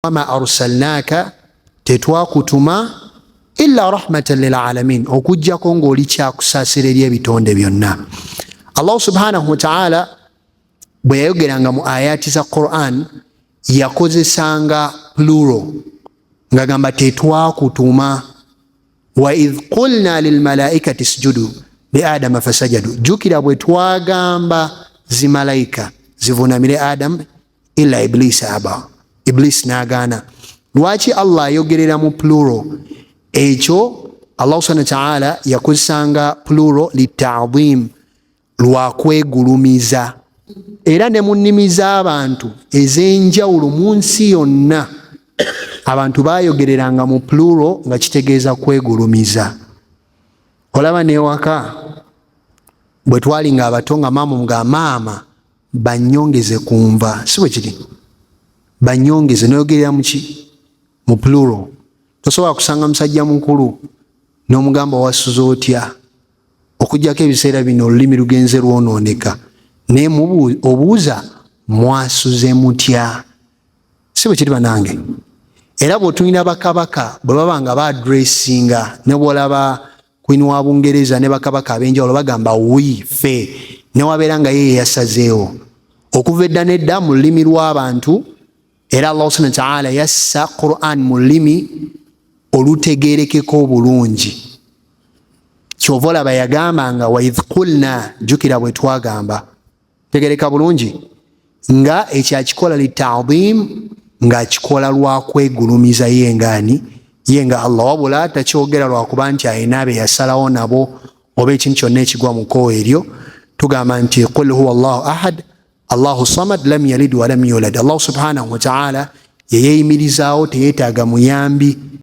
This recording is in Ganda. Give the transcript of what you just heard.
wama arsalnaka tetwakutuma illa rahmatan lil alamin okujjako ng'oli kyakusaasira eri ebitonde byonna. Allah subhanahu wa ta'ala bwe yayogeranga mu ayati za Quran yakozesanga plural nga gamba tetwakutuma. Wa idh qulna lil malaikati isjudu li adama fasajadu, jukira bwe twagamba zimalaika zivunamire Adam illa iblisa aba, iblis nagaana. Lwaki Allah ayogerera mu plural? Ekyo Allah subhanahu wa ta'ala yakozesanga plural lita'dhim, lwakwegulumiza. Era ne mu nnimi z'abantu ez'enjawulo mu nsi yonna abantu bayogereranga mu plural nga kitegeeza kwegulumiza. Olaba n'ewaka bwe twali nga abato nga maama banyongeze kunva, si bwe kiri? Banyongeze noyogerera muki? Mu plural. Tosobola kusanga musajja mukulu n'omugamba wasuza otya, okujjako ebiseera bino olulimi lugenze lwonooneka, naye obuuza mwasuze mutya, si bwe kiri banange? Era bw'otulina bakabaka bwe baba nga baadressinga, ne bw'olaba Queen wa Bungereza ne bakabaka ab'enjawulo bagamba wi fe, ne wabeera nga ye yasazeewo okuva edda n'edda mu lulimi lw'abantu. Era Allah subhanahu wa ta'ala yassa Quran mu lulimi olutegeerekeko obulungi. Kyova olaba yagambanga wa idh qulna, jukira bwe twagamba. Tegereka bulungi nga ekyakikola lita'dhim, nga kikola lwakwegulumiza yengani yenga Allah, wabula takyogera lwakuba nti ayina abe yasalawo nabo oba ekintu kyonna ekigwa mu kkowa eryo. Tugamba nti qul huwa Allahu ahad Allahu samad lam yalid wa lam yulad. Allah subhanahu wa ta'ala yeyeeyimirizaawo, teyeetaaga muyambi